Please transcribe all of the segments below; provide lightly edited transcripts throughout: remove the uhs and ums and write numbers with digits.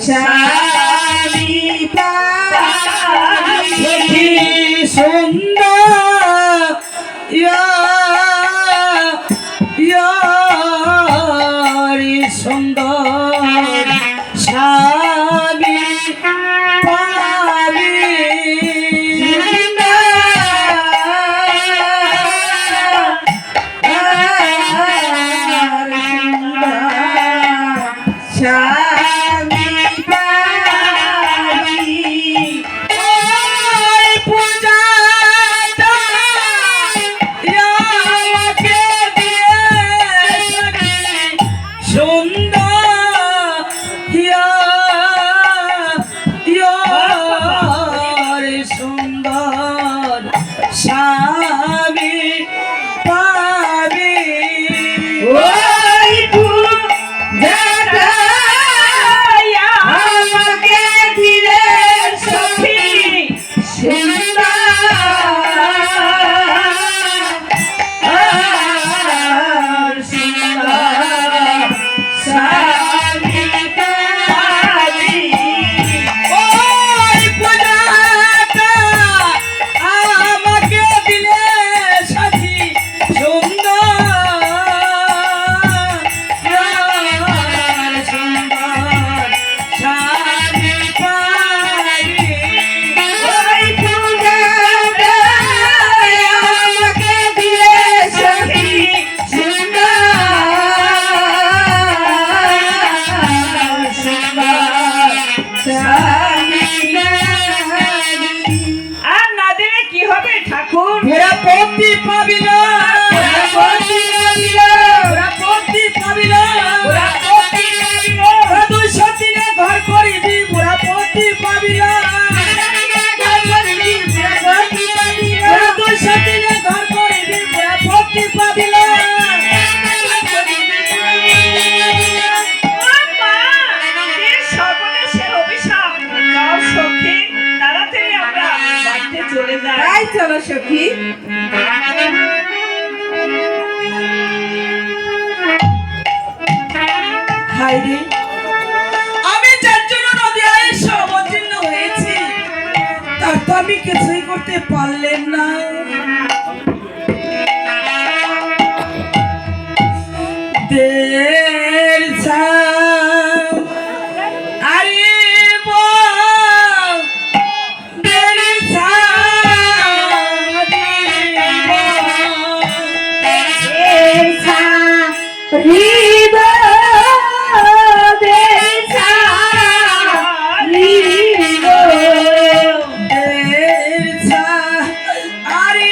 স্বামী পাবি সুন্দর সুন্দর স্বামী পাবি স্বামী পাবি ওই পূজাটা আমাকে দিয়ে সুন্দর সুন্দর স্বামী পাবি ওই পূজাটা আমাকে দিলে সখী সুন্দর সুন্দর স্বামী পাবি ওই পূজাটা আমাকে দিলে সখী সুন্দর সুন্দর স্বামী পাবি ওই পূজাটা আমাকে দিলে সখী আর না দিলে কি হবে ঠাকুর? ওরা পতি পাবি না, ওরা পতি পাবি না, ওরা পতি পাবি না, ওরা পতি পাবি না, ওরা 200 দিনে ঘর করিবি, ওরা পতি পাবি না, ঘর করিবি, ওরা পতি পাবি না, ওরা 200 দিনে ঘর করিবি, ওরা পতি পাবি না। চলে যাই চলো সখী হায়রে আমি যার জন্য নদী এসে অবতীর্ণ হয়েছি তার তো আমি কিছুই করতে পারলেন না দের আরে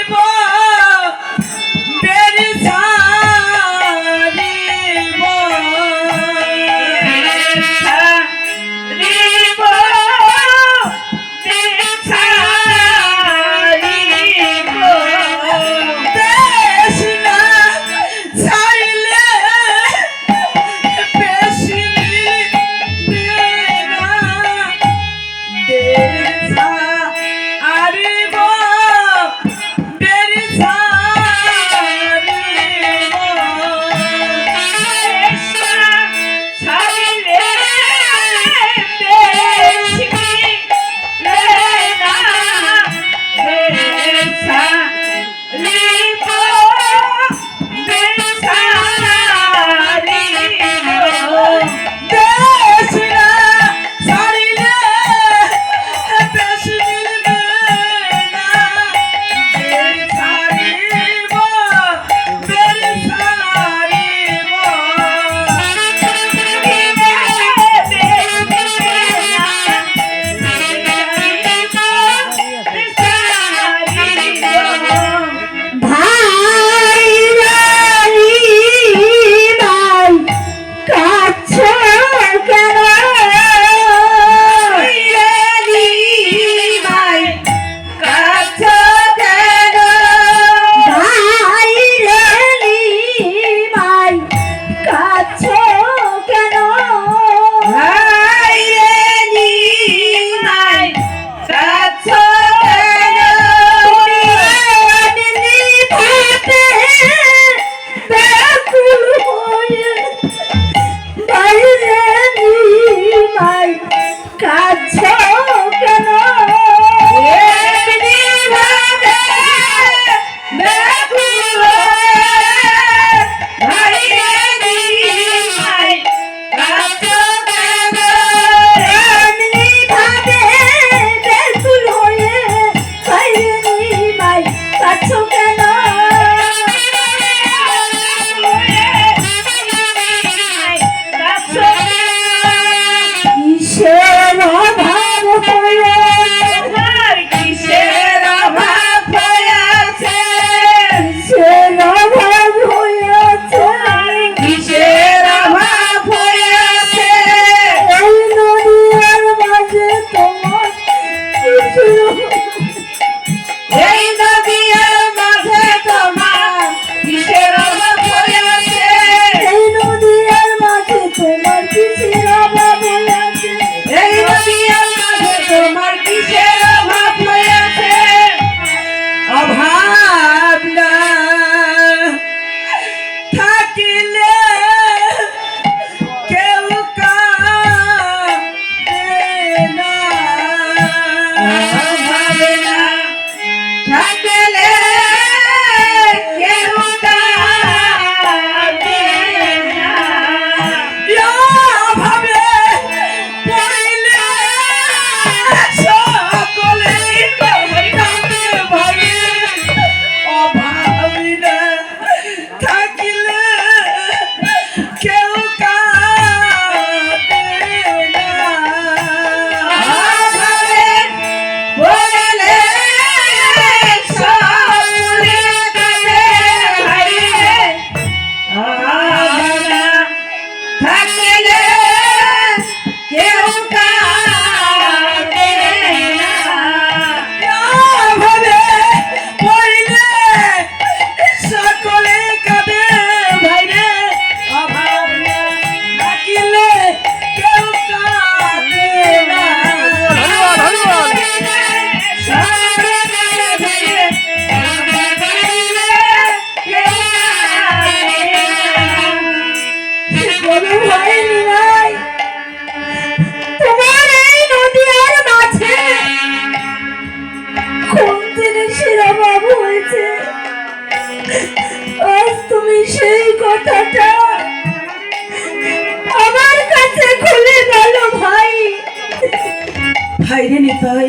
ভাইরে নিতাই,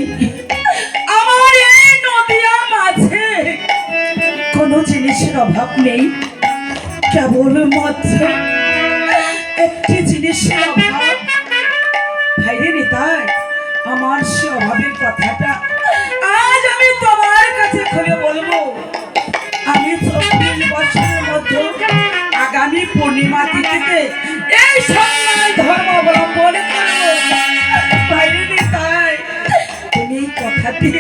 আমার এই নদিয়া মাঝে কোনো জিনিসের অভাব নেই, কেবল মাত্র একটি জিনিসের অভাব। ভাইরে নিতাই, আমার সে অভাবের কথাটা আজ আমি তোমার কাছে খুলে বলবো। আমি 24 বছরের মধ্যে আগামী পূর্ণিমা তিথিতে এই সন্ন্যাস ধর্ম অবলম্বন করবো। ভাইরে নিতাই, তুমি এই কথাটি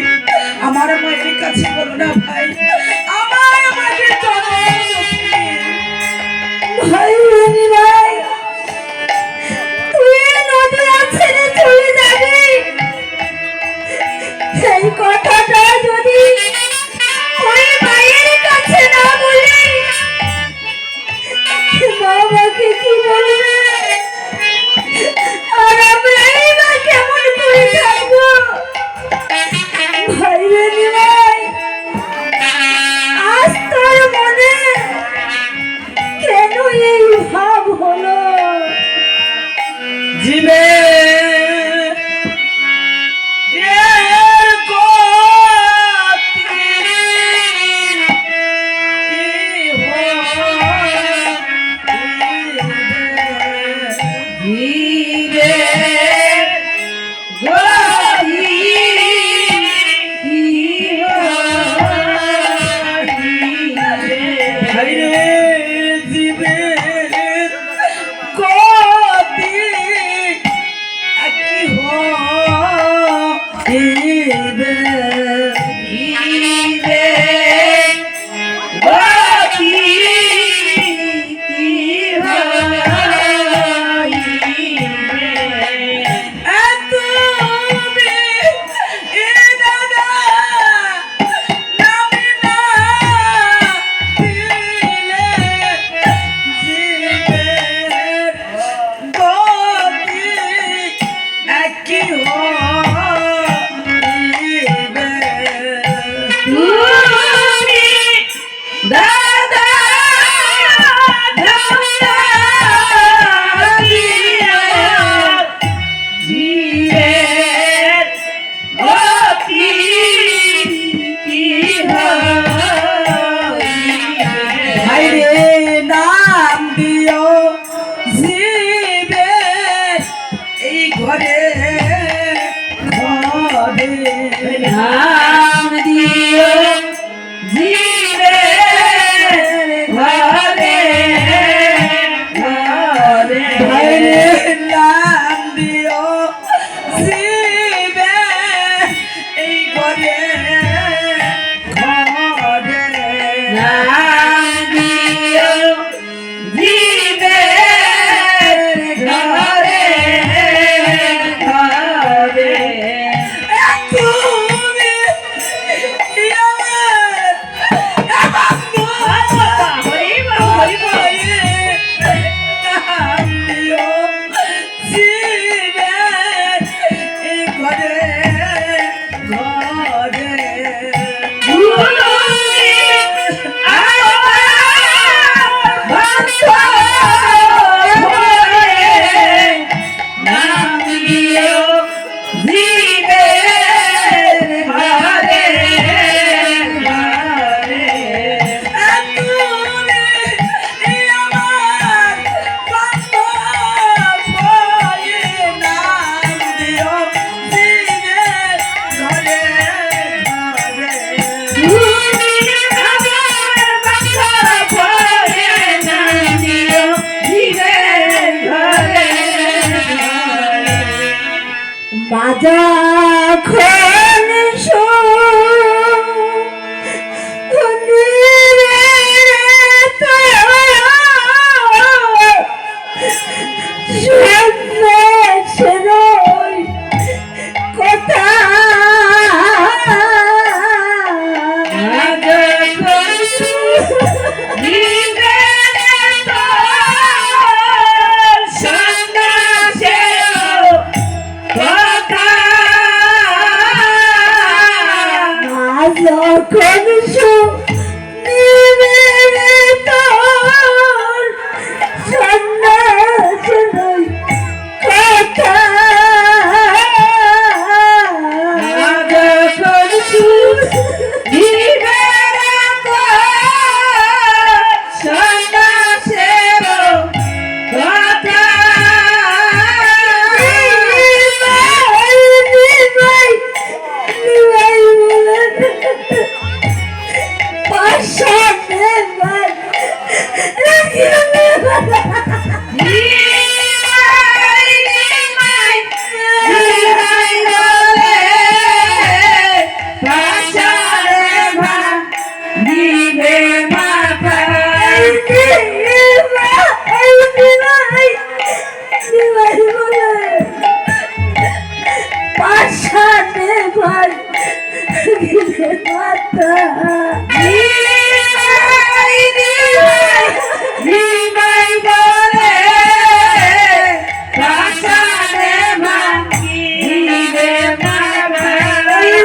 আমার মায়ের কাছে বলো না ভাই, আমার মাকে জন্মলক্ষ্মী। ভাই ভাই, তুই নদিয়া ছেড়ে চলে যাবি, সেই কথাটা যদি ওই মায়ের কাছে না বলি, বাবাকে কি বলবে, আর আমরাই বা কেমন করে থাকবো? ভাই ভাই, আজ তোর মনে কেন এই ভাব হলো? জীবে যখন